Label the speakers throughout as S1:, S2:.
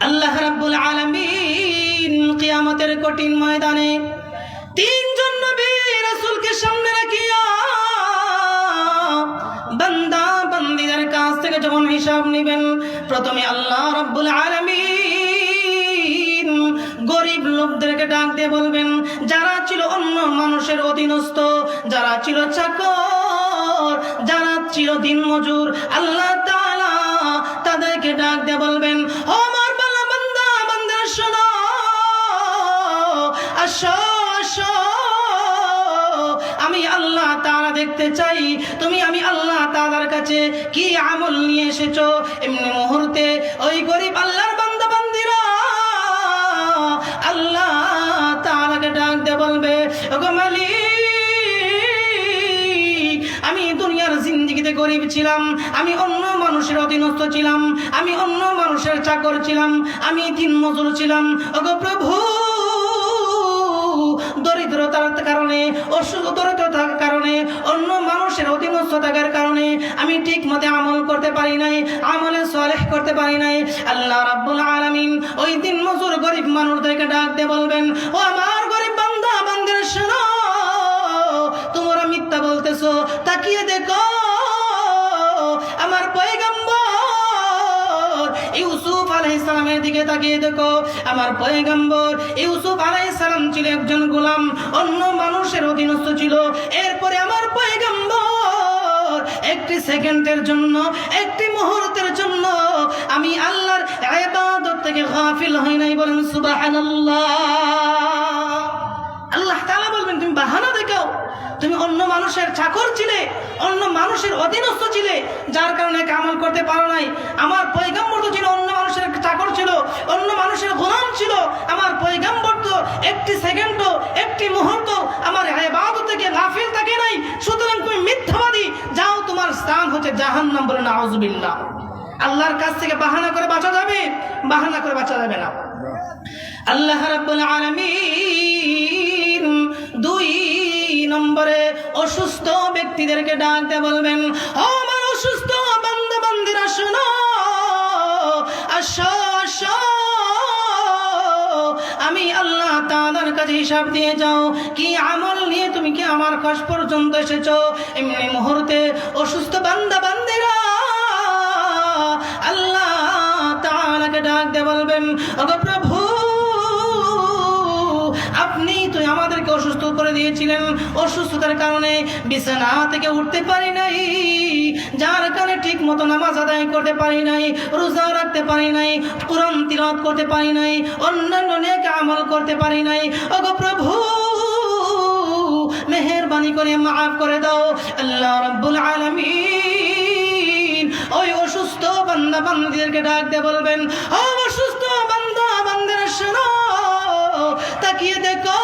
S1: আল্লাহ রাব্বুল আলামিন কিয়ামতের কঠিন ময়দানে তিনজন নবী রাসূলকে সামনে রাখিয়া বান্দা বান্দীদের কাছ থেকে যখন হিসাব নেবেন, প্রথমে আল্লাহ রাব্বুল আলামিন গরিব লোকদেরকে ডাক দিয়ে বলবেন, যারা ছিল অন্য মানুষের অধীনস্থ, যারা ছিল চাকর, যারা ছিল দিনমজুর, আল্লাহ তাআলা তাদেরকে ডাক দিয়ে বলবেন, ও আমার বান্দা বান্দারা শোনো, আসো আসো, আমি আল্লাহ তাআলা দেখতে চাই তুমি আমি আল্লাহ তাআলার কাছে কি আমল নিয়ে এসেছো। এমনি মুহূর্তে ওই গরিব আল্লাহর বান্দা বান্দিরা আল্লাহ তাআলাকে ডাক দিয়ে বলবে, ওগো মালিক, আমি দুনিয়ার জিন্দেগিতে গরিব ছিলাম, আমি অন্য মানুষের অধীনস্থ ছিলাম, আমি অন্য মানুষের চাকর ছিলাম, আমি দিনমজুর ছিলাম। ওগো প্রভু, দরিদ্রতার কারণে, দরিদ্রতার কারণে, অন্য মানুষের অধীনস্থ থাকার কারণে আমি ঠিক মতো আমল করতে পারি নাই, আমলে সালেহ করতে পারি নাই। আল্লাহ রাব্বুল আলামিন ওই দিন মজুর গরিব মানুষদেরকে ডাক দিয়ে বলবেন, ও আমার গরিব বান্দা বান্দিরা শোনো, তোমরা মিথ্যা বলতেছো, তাকিয়ে দেখো আমার পয়গম্বর ইউসুফ আলাইহিস সালামের দিকে তাকিয়ে দেখো। আমার পয়গম্বর ইউসুফ আলাইহিস সালাম ছিল একজন গোলাম, অন্য মানুষের অধীনস্থ ছিল। এরপরে আমার পয়গম্বর একটি সেকেন্ডের জন্য, একটি মুহূর্তের জন্য আমি আল্লাহর ইবাদত থেকে গাফিল হই নাই। বলেন সুবহানাল্লাহ। আল্লাহ তাআলা বলবেন, তুমি বাহানা দেখাও, তুমি অন্য মানুষের চাকর ছিলে, অন্য মানুষের অধীনস্থ ছিলে, যার কারণে আমল করতে পারো নাই। আমার পয়গম্বর তো ছিল অন্য মানুষের চাকর ছিল, অন্য মানুষের গোলাম ছিল। আমার পয়গম্বর তো একটি সেকেন্ড, একটি মুহূর্ত আমার ইবাদত থেকে গাফিল থাকে নাই। সুতরাং তুমি মিথ্যাবাদী, যাও, তোমার স্থান হচ্ছে জাহান্নাম। বলে নাউযুবিল্লাহ। আল্লাহর কাছ থেকে বাহানা করে বাঁচা যাবে? বাহানা করে বাঁচা যাবে না। আল্লাহ রাব্বুল আলামিন 2 নম্বরে অসুস্থ ব্যক্তিদেরকে ডাকতে বলবেন, ও আমার অসুস্থ বান্দা বান্দিরা শোনো, আসো আসো, আমি আল্লাহ তাআলার কাছে হিসাব দিয়ে যাও, কি আমল নিয়ে তুমি কি আমার কাছ পর্যন্ত এসেছো। এমনি মুহূর্তে অসুস্থ বান্দা বান্দিরা আল্লাহ তাআলাকে ডাকতে বলবেন, ওগো প্রভু, আপনি তো আমাদেরকে অসুস্থ করে দিয়েছিলেন, অসুস্থতার কারণে বিছানা থেকে উঠতে পারি নাই, যার কারণে ঠিক মতো নামাজ আদায় করতে পারি নাই, রোজা রাখতে পারি নাই, কোরআন তিলাওয়াত করতে পারি নাই, অন্যান্য নেক আমল করতে পারি নাই। ওগো প্রভু, মেহেরবানি করে মাফ করে দাও। আল্লাহ রাব্বুল আলামিন ওই অসুস্থ বান্দা বান্দীদেরকে ডাক দিয়ে বলবেন, ও অসুস্থ বান্দা বান্দিরা শোনো, তাকিয়ে দেখো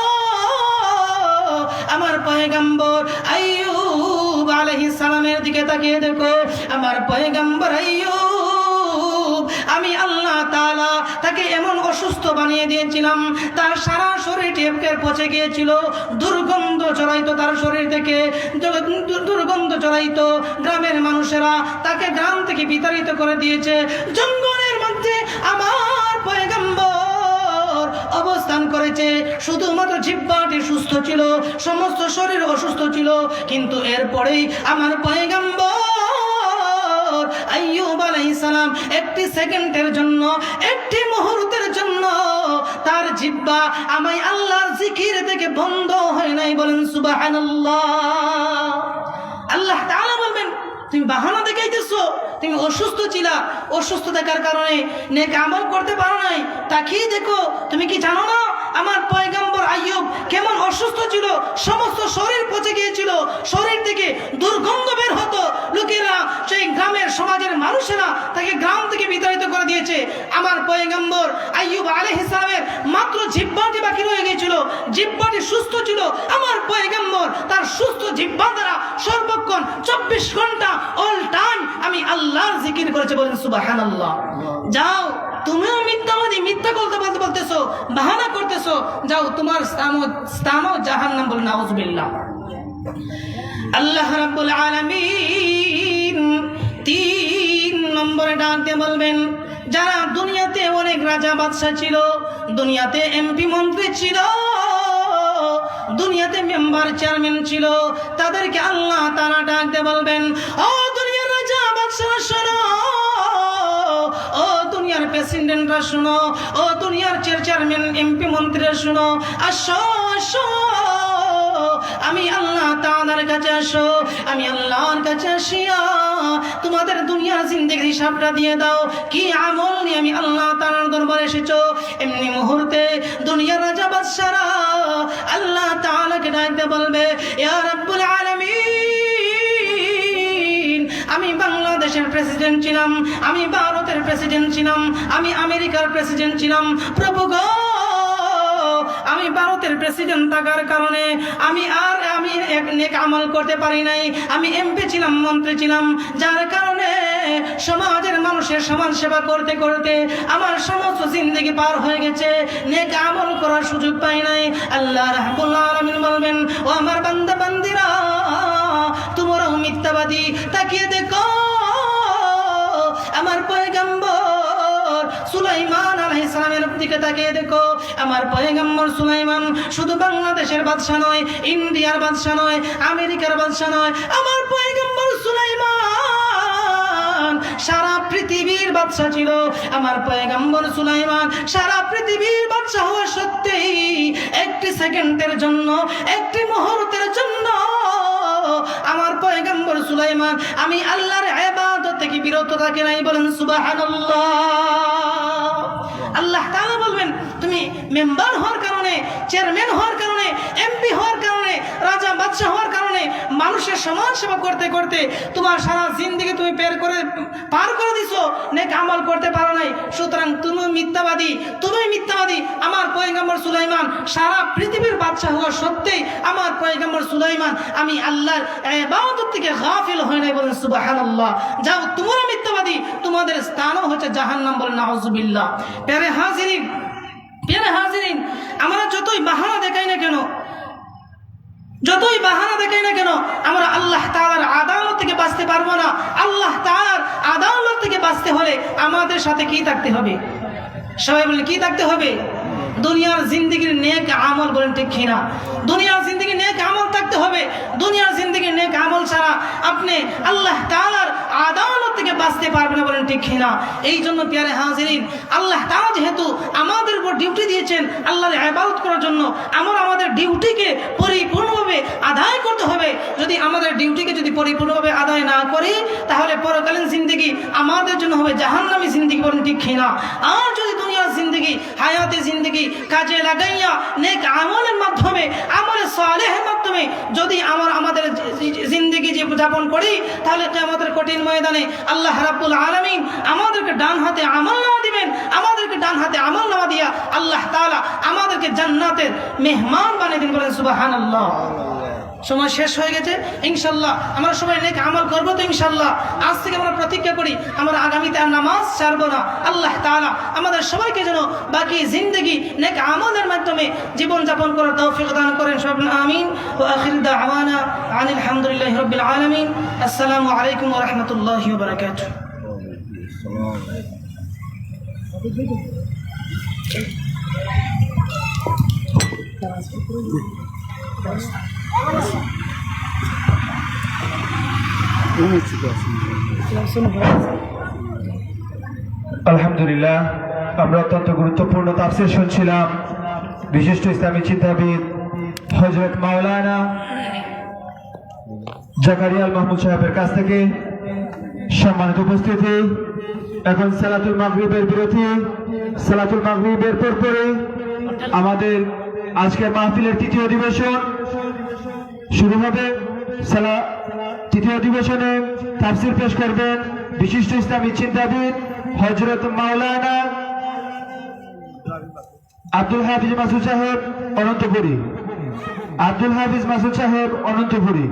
S1: আমার পয়গম্বর আইয়ুব আলাইহিস সালামের দিকে তাকিয়ে দেখো। আমার পয়গম্বর আইয়ুব, আমি আল্লাহ তাআলা তাকে এমন অসুস্থ বানিয়ে দিয়েছিলাম, তার সারা শরীর টেপকের পচে গিয়েছিল, দুর্গন্ধ ছড়াইতো তার শরীর থেকে, দুর্গন্ধ ছড়াইতো। গ্রামের মানুষেরা তাকে গ্রাম থেকে বিতাড়িত করে দিয়েছে। জঙ্গলের মধ্যে আমার পয়গম্বর অবস্থান করেছে, শুধুমাত্র জিহ্বাটি সুস্থ ছিল, সমস্ত শরীর অসুস্থ ছিল। কিন্তু এরপরেই আমার পয়গম্বর আইয়ুব আলাইহিস সালাম একটি সেকেন্ডের জন্য, একটি মুহূর্তের জন্য তার জিহ্বা আমি আল্লাহর জিকির থেকে বন্ধ হয় নাই। বলেন সুবহানাল্লাহ। আল্লাহ তাআলা বলবেন, তুমি বাহানা দেখাইতেছো, তুমি অসুস্থ ছিলা, অসুস্থ থাকার কারণে নেক আমল করতে পারো নাই। তাকিয়ে দেখো, তুমি কি জানো না আমার পয়গম্বর আইয়ুব কেমন অসুস্থ ছিল, সমস্ত শরীর পচে গিয়েছিল, শরীর থেকে দুর্গন্ধ বের হতো। লোকেরা, সেই গ্রামের সমাজের মানুষেরা তাকে গ্রাম থেকে বিতাড়িত করে দিয়েছে। আমার পয়গম্বর আইয়ুব আলাইহিস সালামের মাত্র জিহ্বাটি বাকি রয়ে গিয়েছিল, জিহ্বাটি সুস্থ ছিল। আমার পয়গম্বর তার সুস্থ জিহ্বা দ্বারা সর্বক্ষণ 24 ঘন্টা অল টাইম আমি আল্লাহর জিকির করেছে। বলেন সুবহানাল্লাহ। যাও, তুমিও মিথ্যাবাদী, মিথ্যা বলতেছো, বাহানা করতেছো, যাও, তোমার স্থানও জাহান্নাম। বলেন নাউযুবিল্লাহ। আল্লাহ রাব্বুল আলামিন 3 নম্বরে ডাক দিয়ে বলবেন, যারা দুনিয়াতে অনেক অনেক রাজা বাদশা ছিল, দুনিয়াতে এমপি মন্ত্রী ছিল, দুনিয়াতে মেম্বার চেয়ারম্যান ছিল। তাদেরকে আল্লাহ তাআলা ডাকতে বলবেন, ও দুনিয়ার রাজা বাদশারা শোনো, ও দুনিয়ার প্রেসিডেন্টরা শোনো, ও দুনিয়ার চেয়ারম্যান এমপি মন্ত্রীরা শোনো, আসো আসো, আমি আল্লাহ তাআলার কাছে আসো। আমি আল্লাহর কাছে আসিয়া তোমাদের দুনিয়ার জিন্দেগির হিসাবটা দিয়ে দাও, কি আমল নিয়ে আমি আল্লাহ তাআলার দরবারে এসেছো। এমনি মুহূর্তে দুনিয়ার রাজা বাদশারা আল্লাহ তাআলাকে ডাকতে বলবে, ইয়া রাব্বুল আলামিন, আমি বাংলাদেশের প্রেসিডেন্ট ছিলাম, আমি ভারতের প্রেসিডেন্ট ছিলাম, আমি আমেরিকার প্রেসিডেন্ট ছিলাম, প্রভু গো, আমি ভারতের প্রেসিডেন্ট থাকার কারণে আমি এক নেক আমল করতে পারি নাই। আমি এমপি ছিলাম, মন্ত্রী ছিলাম, যার কারণে সমাজের মানুষের সমাজ সেবা করতে করতে আমার সমস্ত জিন্দেগি পার হয়ে গেছে, নেক আমল করার সুযোগ পাই নাই। আল্লাহ রাব্বুল আলামিন বলবেন, ও আমার বান্দা বান্দিরা, তোমরাও মিথ্যাবাদী, তাকিয়ে দেখো আমার পয়গম্বর সুলাইমান আলাইহিস সালামের দিকে তাকিয়ে দেখো। আমার পয়গম্বর সুলাইমান শুধু বাংলাদেশের বাদশা নয়, ইন্ডিয়ার বাদশা নয়, আমেরিকার বাদশা নয়, আমার পয়গম্বর সুলাইমান সারা পৃথিবীর বাদশা ছিল। আমার পয়গম্বর সুলাইমান সারা পৃথিবীর বাদশা হওয়া সত্ত্বেই একটি সেকেন্ডের জন্য, একটি মুহূর্তের জন্য আমার পয়গম্বর সুলাইমান আমি আল্লাহর ইবাদত থেকে বিরত থাকে নাই। বলেন সুবহানাল্লাহ। আল্লাহ তাআলা বলবেন, তুমি মেম্বার হওয়ার কারণে, চেয়ারম্যান হওয়ার কারণে, এমপি হওয়ার কারণে, রাজা বাদশা হওয়ার কারণে, মানুষের সমাজ সেবা করতে করতে তোমার সারা জিন্দেগি তুমি পার করে দিছো, নেক আমল করতে পারো নাই। সুতরাং তুমি মিথ্যাবাদী, তুমি মিথ্যাবাদী। আমার পয়গম্বর সুলাইমান সারা পৃথিবীর বাদশা হওয়া সত্ত্বেই আমার পয়গম্বর সুলাইমান আমি আল্লাহর ইবাদত থেকে গাফিল হয় নাই। বলেন সুবহানাল্লাহ। যাও, তোমরা মিথ্যাবাদী, তোমাদের স্থানও হচ্ছে জাহান্নাম। বলেন নাউজুবিল্লাহ। প্যারে হাজিরিন, আমরা যতই বাহানা দেখাই না কেন, আমরা আল্লাহ তাআলার আদালত থেকে বাঁচতে পারবো না। আল্লাহ তাআলার আদালত থেকে বাঁচতে হলে আমাদের সাথে কি থাকতে হবে? সবাই বলেন, কি থাকতে হবে? দুনিয়ার জিন্দেগির নেক আমল। বলেন ঠিক কিনা? দুনিয়ার জিন্দেগির নেক আমল থাকতে হবে। দুনিয়ার জিন্দেগির নেক আমল ছাড়া আপনি আল্লাহ তাআলার আদালত থেকে বাঁচতে পারবেন না। বলেন ঠিক কিনা? এই জন্য প্যারে হাজিরিন, আল্লাহ তাআলা যেহেতু আমাদের উপর ডিউটি দিয়েছেন আল্লাহর ইবাদত করার জন্য, আমরা আমাদের ডিউটিকে পরিপূর্ণভাবে আদায় করতে হবে। যদি আমাদের ডিউটিকে পরিপূর্ণভাবে আদায় না করি, তাহলে পরকালীন জিন্দেগি আমাদের জন্য হবে জাহান্নামী জিন্দেগি। বলেন ঠিক কিনা? আর যদি দুনিয়ার জিন্দেগি, হায়াতে জিন্দেগি কাজে লাগাইয়া নেক আমলের মাধ্যমে, আমলে সালেহের মাধ্যমে যদি আমাদের জিন্দেগি যাপন করি, তাহলে কিয়ামতের কঠিন ময়দানে আল্লাহ রাব্বুল আলামিন আমাদেরকে ডান হাতে আমলনামা দিবেন। আমাদেরকে ডান হাতে আমলনামা দিয়া আল্লাহ তাআলা আমাদেরকে জান্নাতের মেহমান বানিয়ে দিন। বলেন সুবহানাল্লাহ। সময় শেষ হয়ে গেছে, ইনশাআল্লাহ আমরা সবাই নেক আমল করবো তো ইনশাআল্লাহ। আজ থেকে আমরা প্রতিজ্ঞা করি আমরা আগামীতে আর নামাজ ছাড়বো না। আল্লাহ তাআলা আমাদের সবাইকে যেন বাকি জিন্দেগি নেক আমলের মাধ্যমে জীবন যাপন করার তৌফিক দান করেন। সবাই আমিন। ওয়া আখিরু দাওয়ানা আনিল হামদুলিল্লাহি রাব্বিল আলামিন। আসসালামু আলাইকুম ওয়া রাহমাতুল্লাহি ওয়া বারাকাতুহু।
S2: আলহামদুলিল্লাহ, আমরা অত্যন্ত গুরুত্বপূর্ণ তাফসীর শুনছিলাম বিশিষ্ট ইসলামী চিন্তাবিদ হযরত মাওলানা জাকারিয়া আল মাহমুদ সাহেবের কাছ থেকে। সম্মানিত উপস্থিতি, এখন সালাতুল মাগরিবের বিরতি। সালাতুল মাগরিবের পরে আমাদের আজকের মাহফিলের তৃতীয় অধিবেশন শুরু হবে। তৃতীয় অধিবেশনে তাফসীর পেশ করবেন বিশিষ্ট ইসলামী চিন্তাবিদ হযরত মাওলানা আব্দুল হাফিজ মাসুদ সাহেব অনন্তপুরী।